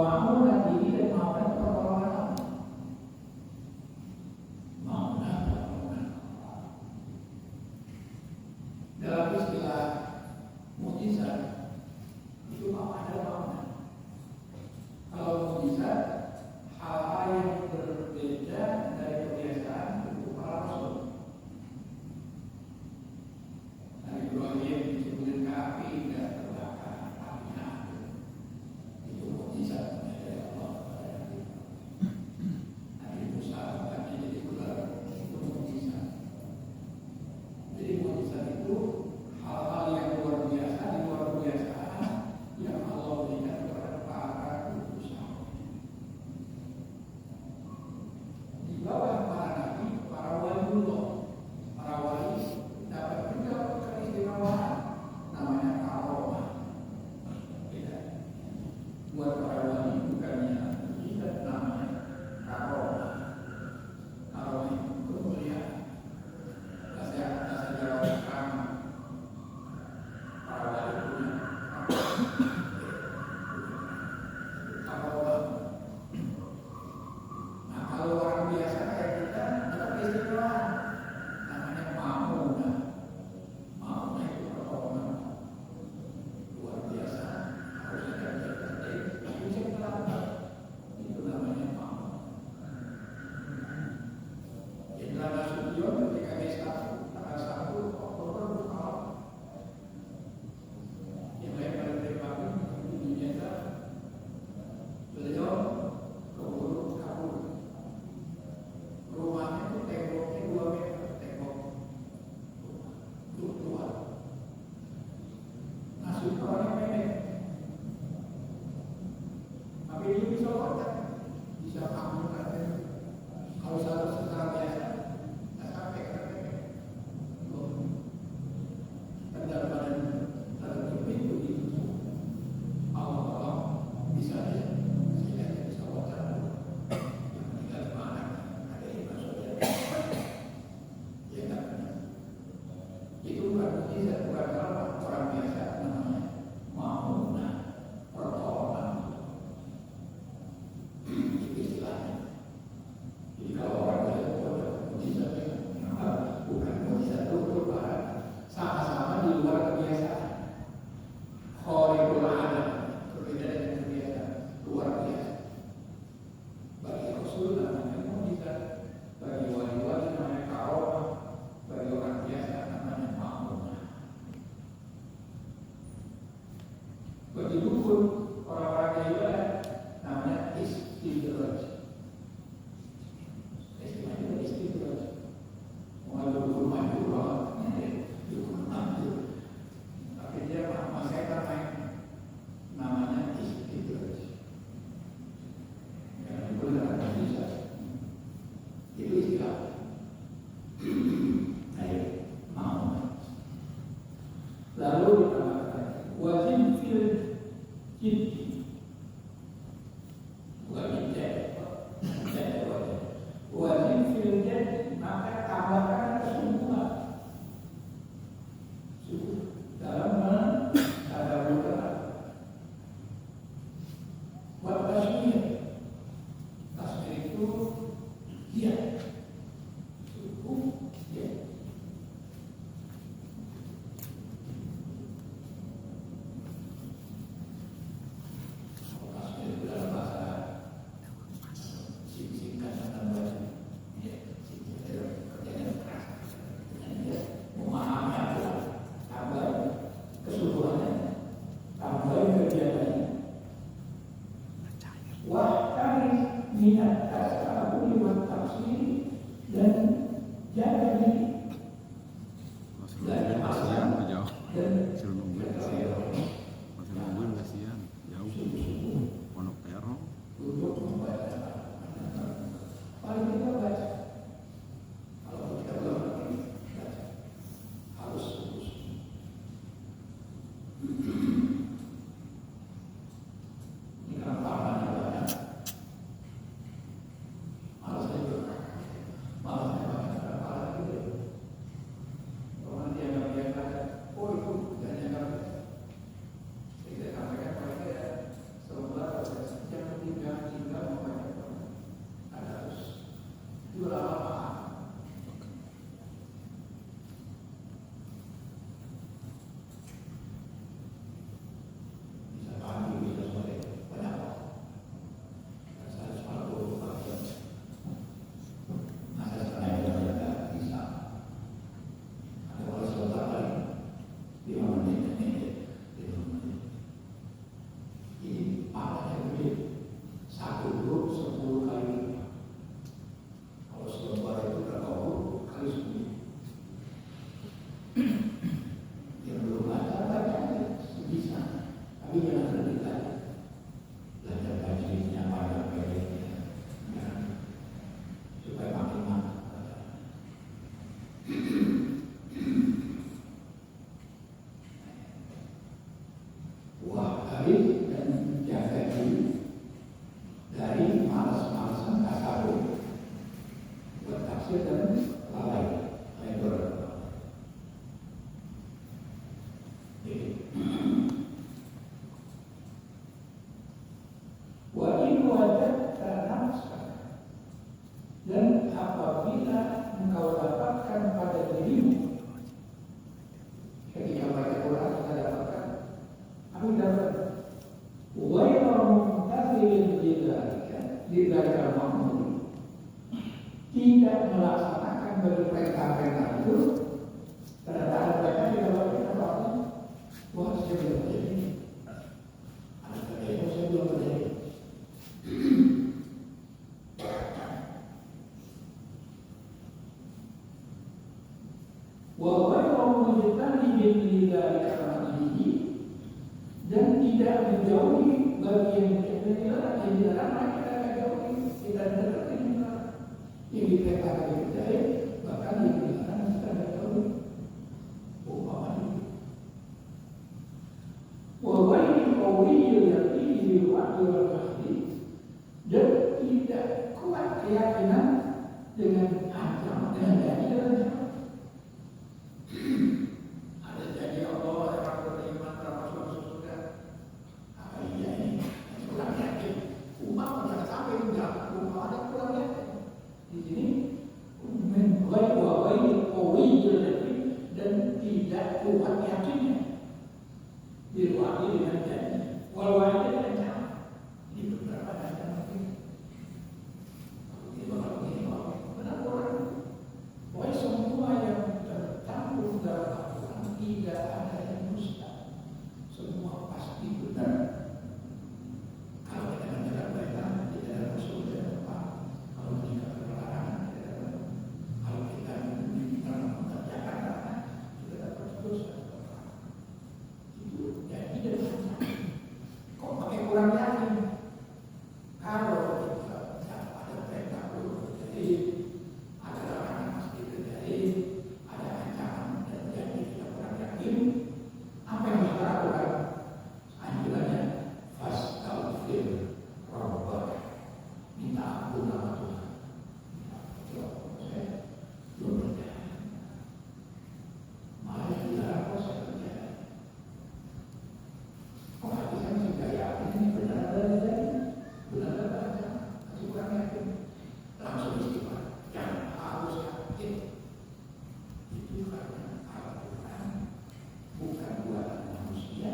ma'amunan diri dan ma'amunan pertolongan. Ma'amunan pertolongan. Dalam istilah mukjizat itu ada ma'amunan. Kalau mukjizat hal-hal yang berbeda dari kebiasaan itu para rasul. Nabi Ibrahim disebutin ke api dan terbakar apinya. Itu mukjizat dari Allah. Nabi Musa bahkan jadi ular, itu mukjizat. Jadi mukjizat itu hal-hal yang luar biasa di luar kebiasaan yang Allah berikan kepada para utusan. Di bawah para nabi, para waliullah, para wali dapat juga keistimewaan namanya karomah. Beda. Buat para wali bukannya mukjizat, namanya karomah. Karomah itu kemuliaan. Bahasa Jawa karomah. Para wali punya karomah. Nah, kalau orang biasa kayak kita dapat keistimewaan namanya ma'amunah. Ma'amunah itu pertolongan luar biasa. Harus ada tertentu, tapi bisa kita lakukan. Itu namanya ma'amunah. Jenderal Nasution ketika Gestapo tanggal 1 Oktober berkala yang lain pada tembakan di dunia, beliau keburu kabur. Rumahnya itu temboknya 2 meter, tembok tua. Nasution orangnya pendek, tapi dia bisa loncat, bisa kabur kan. Kalau secara biasa nggak sampai karena pendek. Dalam pintu itu Allah bisa dia bisa loncat. Tinggal mana ada yang masuk ya kan? Itu bukan mukjizat, bukan orang biasa, namanya ma'amunah, pertolongan. Itu istilahnya. Jadi kalau orang biasa mukjizat, bukan mukjizat itu perubahan. Sama-sama di luar kebiasaan. Khariqul adat, berbeda dengan kebiasaan, luar biasa. Bagi Rasul namanya mukjizat, bagi wali-wali namanya karomah, bagi orang biasa namanya ma'amunah. Begitu pun orang-orang yang ibadah namanya istidraj. Istilahnya istidraj. Mengalir rumah itu tapi dia masih main namanya istidraj. Karena itu benar bisa. Itu istilah. Ayo, mau. Lalu ditambahkan wajib fil jiddi. Bukan jiddi. Wajib fil jiddi, maka tambahkan kesungguhan. Dalam mentadaburkan buat tasbih. Tasbih itu dia sungguh dia. Tasbih itu dalam bahasa singkat dan baik. Dia kerjanya keras. Memahami apa keseluruhannya, tambah kegiatannya. Wahkari minat tasawuf wa tafsir dan jaga diri. Belajar kasihan jauh. Masih nungguin kasihan jauh. Pondok Terong. Untuk membaca. Paling kita baca. Kalau kita belum baca, harus terus. Ini kan pahamannya banyak. bisa engkau dapatkan pada dirimu. Ketika baca Quran kita dapatkan, aku dapat wailun katsirin lidzalika ma'mur, tidak melaksanakan perintah-perintah itu. Ternyata ada mereka di dalam kita wah saya belum jadi, ada kayaknya saya belum jadi. Walau menjadi lidzalika ma'mur, dan tidak menjauhi bagi yang dilarang kita jauhi, kita dekati yang diperintahkan kita, bahkan yang dilarang kita jauhi. Wawai kawiyul yaqini bil wa'di wal mahdi, dan tidak kuat keyakinan dengan ancaman, dengan janji dan ancaman. Ada janji Allah, orang beriman, orang masuk surga. Iya ini kurang yakin. Umat jangan sampai enggak, umat ada kurang yakin. Di sini wawai kawiyul yaqini, dan tidak kuat yakinnya. Diwakili dengan janji, walau dengan cara di beberapa ancaman ini. Ini bakal begini, benar orang. Pokoknya semua yang tercampur dalam Al-Quran tidak ada yang dusta, semua pasti benar. Kalau kita menjalankan perintah, tidak ada musuh dan apa. Kalau meninggalkan larangan, tidak ada. Kalau kita mengerjakan larangan, tidak dapat dosa. Jadi kok pakai kurang yakin? Kalau kita ada perintah jadi ada larangan pasti terjadi, ada ancaman dan jadi kita kurang yakin. Apa yang kita lakukan? Anjurannya fastaghfir rabbaka, minta ampun sama Tuhan. Saya belum percaya, malah dilarang kok saya percaya. Orang kita juga yakin ini benar ada, benar ada, masih kurang yakin. Langsung istighfar, jangan harus yakin. Itu karena Al-Quran bukan buatan manusia,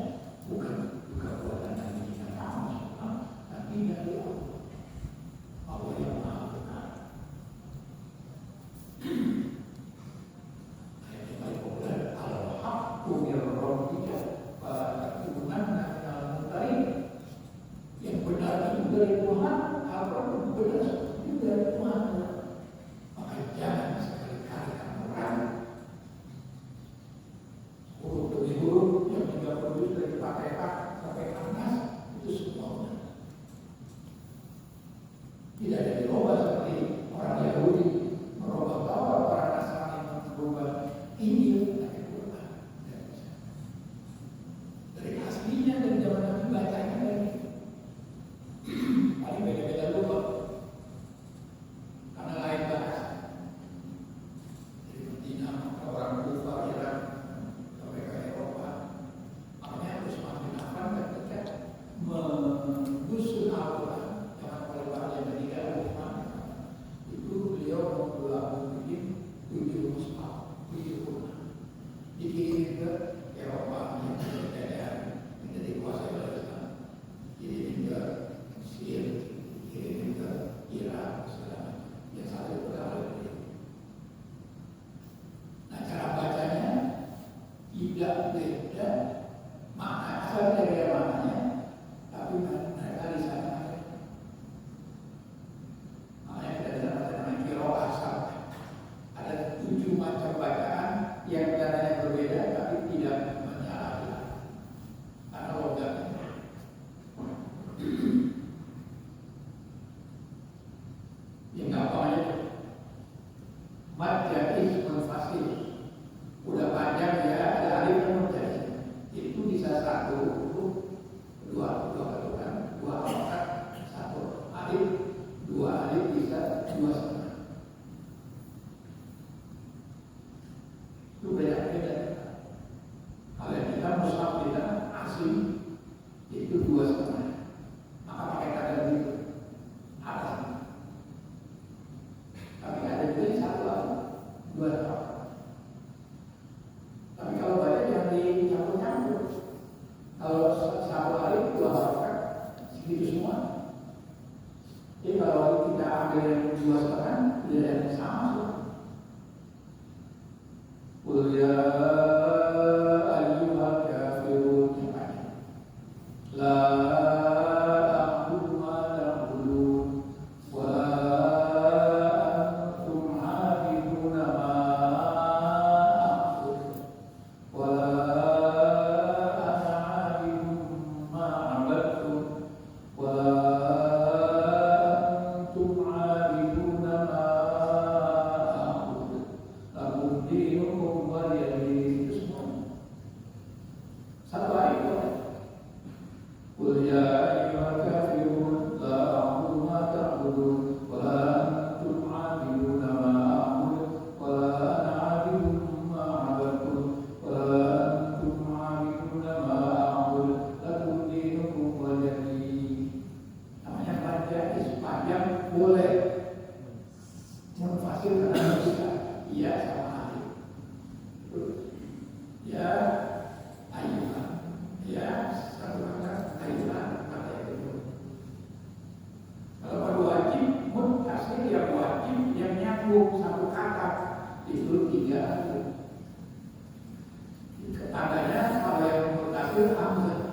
bukan buatan Nabi kita Muhammad, tapi dari Allah. Allah yang Maha Benar. Ayat yang paling populer, Al-Haqqu min Rabbika fatakunanna yang benar itu dari Tuhan, apa benar itu dari Tuhan. Maka jangan sekali-kali kamu ragu. Huruf demi huruf yang 30 dari Fatihah sampai Anas itu semua benar. Tidak ada dirubah seperti orang Yahudi merubah Taurat, orang Nasrani merubah Injil dari Quran. Dari aslinya dari zaman Nabi bacanya dari paling beda-beda lupa karena lain bahasa. Dari Medina ke orang Kufa, Irak sampai ke Eropa, makanya harus semakin aman ketika menggusur Al-Quran. Jangan kalau bahasa Medina itu beliau membuat bikin 7 mushaf, 7 Quran dikirim ke Eropa yang daerah yang dikuasai oleh Islam. Jadi tinggal Mesir, Jadi kalau kita ambil yang 2,5, tidak yang sama. Qul ya ayyuhal kafirun, la a'budu ma ta'budun wa antum 'abiduna ma a'budu wa ana 'abidun ma 'abadtum wa antum 'abiduna ma a'budu lakum dinukum waliyadin. Itu semua satu ayat. Qul ya ayyuhal kafirun la a'budu ma ta'budun wa la antum 'abiduna ma a'budu wa la ana 'abidun ma 'abadtum wa la antum 'abiduna ma a'budu lakum dinukum waliyadin. Namanya baca sepanjang boleh memfasirkan manusia. Iya sama ahli. Ya ayuhan, ya satu kata ayuhan, kata itu. Kalau pada wajib, mutasir yang wajib yang nyambung satu kata itu 3 ayat. Tandanya kalau yang mutasir hamzah.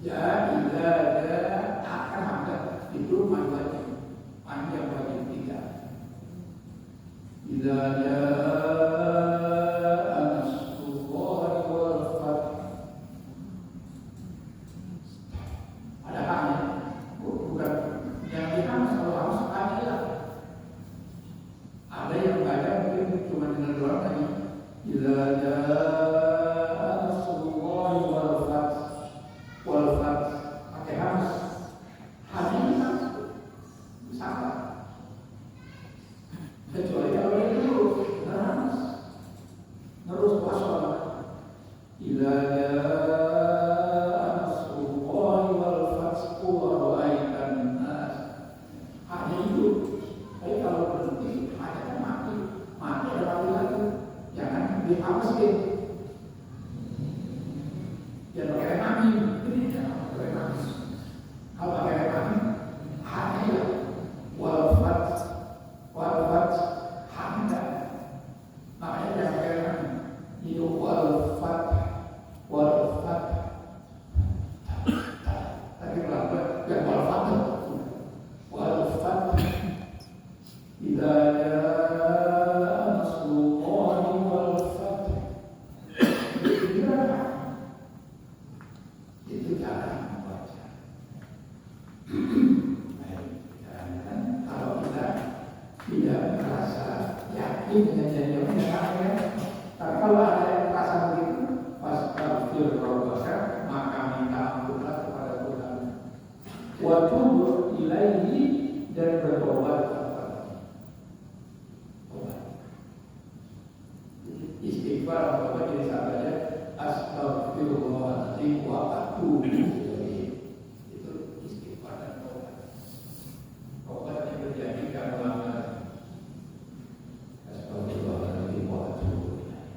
Ya ila ada akan hamzah itu mad wajib, panjang wajib 3. Idza jaa nasrullahi wal fath. Ada haknya, bukan yang dihamz. Kalau hamz haknya hilang. Ada yang baca mungkin cuma dengar doang tadi. Idza jaa nasrullahi wal fath, wal fath pakai hamz. Haknya hilang. Sama. Kecuali kalau ini dulu terus wasol. Idza jaa nasrullahi wal fath wa ra'aitan nas. Hanya itu. Tapi kalau berhenti hanya mati. Mati ada mati lagi. Jangan dihamskin. Jangan pakai mati. Ini jangan pakai mati. Kalau pakai mati hanya wal fath hamda. Makanya jangan kira itu wal fath. Tapi berapa? Yang wal fath. Idza jaa nasrullahi wal fath. Itu cara membaca. Kalau kita tidak merasa yakin dengan janji-janji, tapi kalau ada yang merasa begitu, fastaghfirullah, maka minta ampunlah kepada Tuhan. Wa tubu ilaihi, dan bertobat kepada-Nya. Istighfar apa jadi sahabatnya astaghfirullahaladzim wa atubu ilaihi. Itu istighfar dan tobat. Tobat yang menjadikan melanggar. Astaghfirullahaladzim wa atubu ilaihi.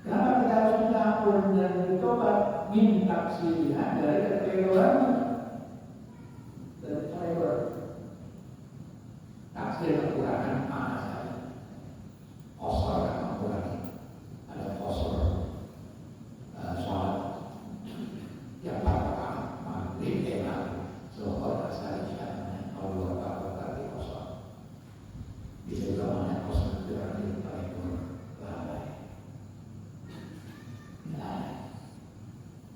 Kenapa kita harus minta ampun dan bertobat? Minta silihan dari kekeliruan dan kekeliruan. Taksir kekurangan mana saya? Kosor kan mengurangi. Ada kosor sholat yang pertama maghrib enak zuhur asar isya Allah berkati kosor. Bisa juga mana kosor berarti paling lalai. Nah,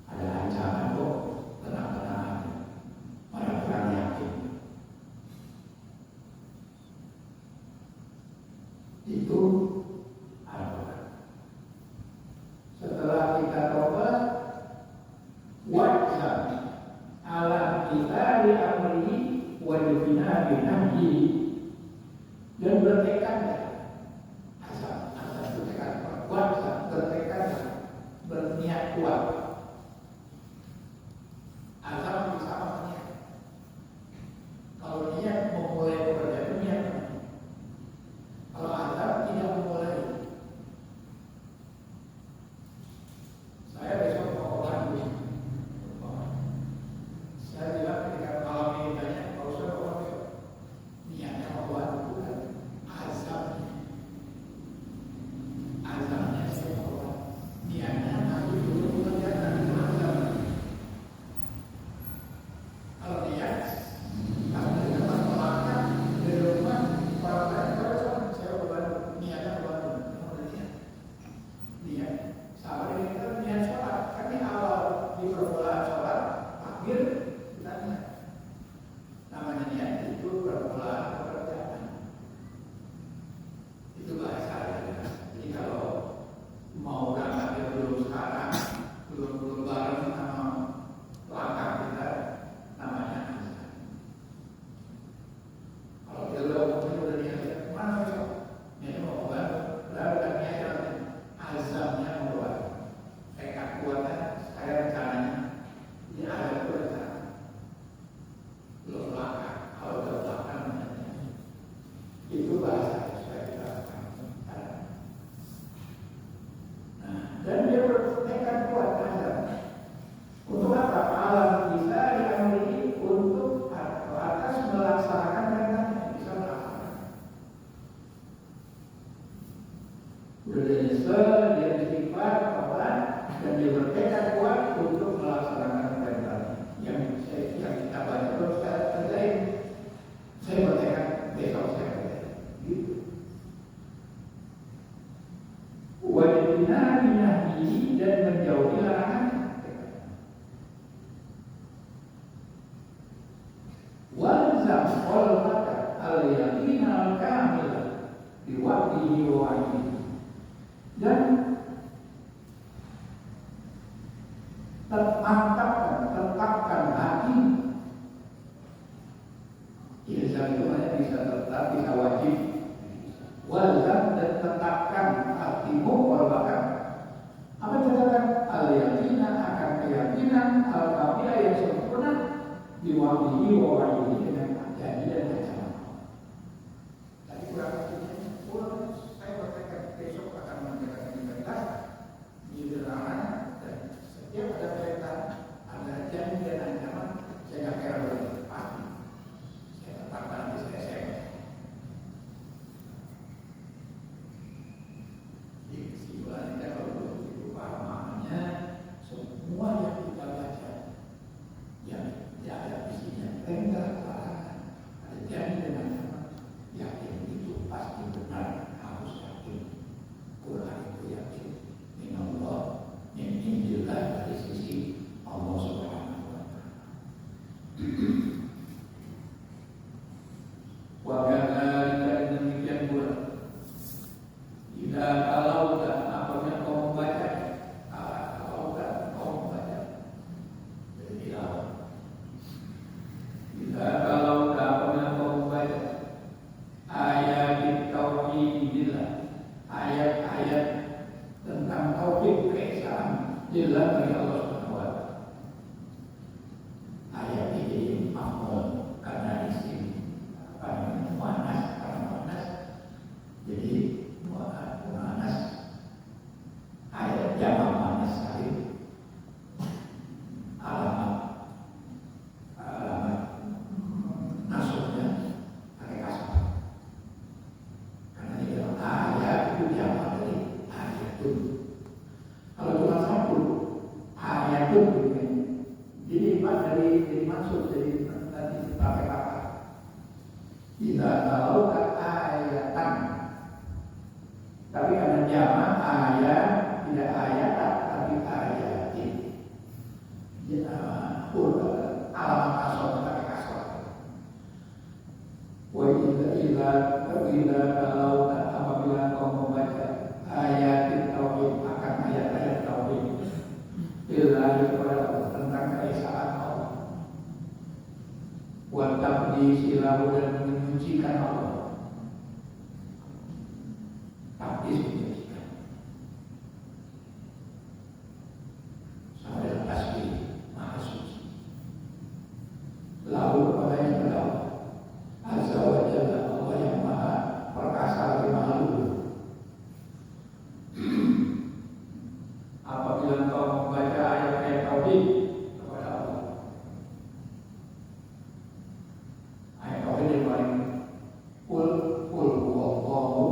ada ancaman kok, tenang-tenang, orang-orang yakin. Itu Al-Quran. Setelah kita tobat, wajib ala kita di amri wajibina binahyi, dan bertekad asal bertekad wajib bertekad berniat kuat asal bisa niat. Kalau niat memulai pekerjaan niat. Kalau azab tidak memulai. Saya besok mau obat. Saya bilang Al-Islam wal qadar al-yakin al-kamil di waqtihi wa wa'dihi. Dan tetapkan hati. Ilzam itu hanya bisa tetap, bisa wajib. Walzam, dan tetapkan hatimu wal qadar. Apa catatan? Al-yakin akan keyakinan al-kamil yang sempurna di waqtihi wa wa'dihi, dengan janji dan ancaman. Tadi kurang saya bertekad besok akan menjalankan ibadah di dalam, dan setiap ada perintah, ada janji dan ancaman, saya nggak kira boleh pasti. Saya tetapkan di saya. Jadi kesimpulannya kalau begitu pemahamannya, semua yang kita baca yang ada isinya perintah larangan, ada janji dan ancaman, yakin itu pasti benar, harus yakin. Quran itu yakin, minallah, min indillah, dari sisi Allah Subhanahu wa Ta'ala. Wa kadzalika, demikian pula, jika kalau apabila kau membaca, kalau kau membaca, jadi kalau apabila kau membaca ayat tauhidillah, ayat-ayat tentang tauhid keesaan dillah bagi Allah Subhanahu wa Ta'ala. Ayat ini makmul karena isim muannas, karena muannas, jadi muannas, ayat jamak muannas salim, alamat nasabnya pakai kasar. Karena di dalam ayat itu jamak dari ayatun. Kalau cuma satu ayatun, jadi dari maksud, jadi tadi pakai kata. Tidak tahu ayatan, tapi karena jamak ayat, tidak ayat tapi ayatin. Alamat kasar pakai kasar. Wa idza kalau apabila kau membaca ayat tauhid, akan ayat-ayat tauhid, billahi kepada Allah, tentang keesaan Allah, wa taqdisi lahu, dan menyucikan Allah. Taqdis, menyucikan sampai lepas diri, maha suci. Lalu kepada yang Allah Azza wa Jalla, Allah yang maha perkasa lagi maha luhur. Apabila engkau membaca ayat-ayat tauhid kepada Allah, ayat tauhid yang paling kul huwallahu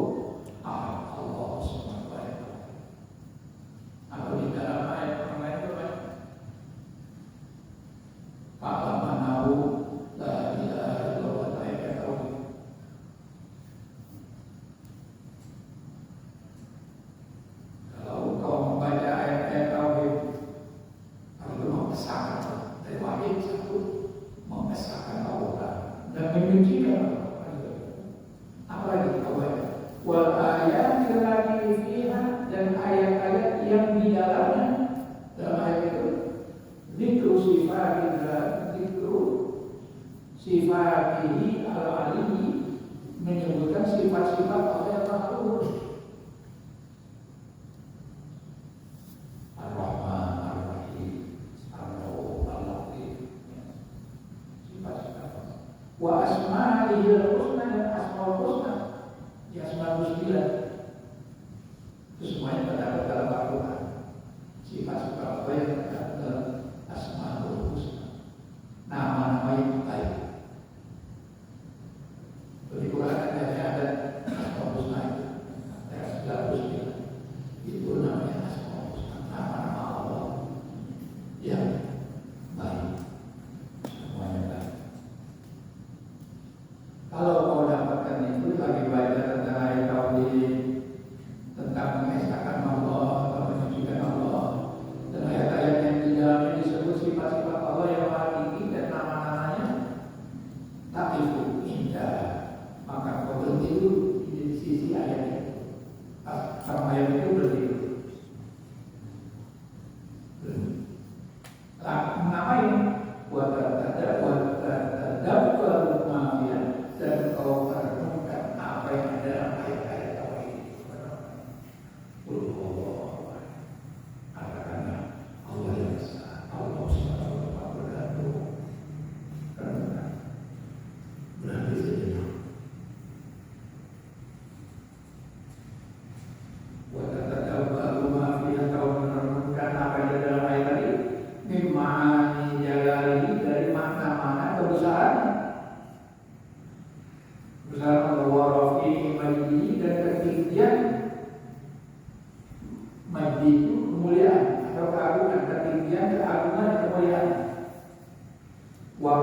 ahad, Allah Subhanahu wa Ta'ala. Atau di dalam ayat yang lain itu kan, fa'lamanahu la ilaha illallah, ayat tauhid. Kalau kau membaca ayat-ayat tauhid, kalau mengesahkan dari wahid satu, mengesahkan Allah dan menyucikan Allah. Apalagi kau baca wal ayat lagi fiha, dan ayat-ayat yang di dalamnya, dalam ayat itu zikru sifatihi al-aliyyi, menyebutkan sifat-sifat Allah yang maha luhur. Ar-Rahman, Ar-Rahim, Ar-Rauf, Al-Latif, sifat-sifat Allah. Wa asma'ihil husna, dan asma'ul husna, di asma'ul husna itu semuanya terdapat dalam Al-Quran. Sifat-sifat Allah yang terdapat dalam asma'ul husna, nama-nama yang baik. Di Quran ada asma'ul husna itu, ada segala husna, itu namanya asma'ul husna, nama-nama Allah yang baik, semuanya baik. Kalau kau dapatkan itu, lagi baca tentang ayat tauhid, tentang mengesahkan Allah atau menyucikan Allah, dan ayat-ayat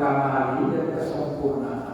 kamali dan kesempurnaan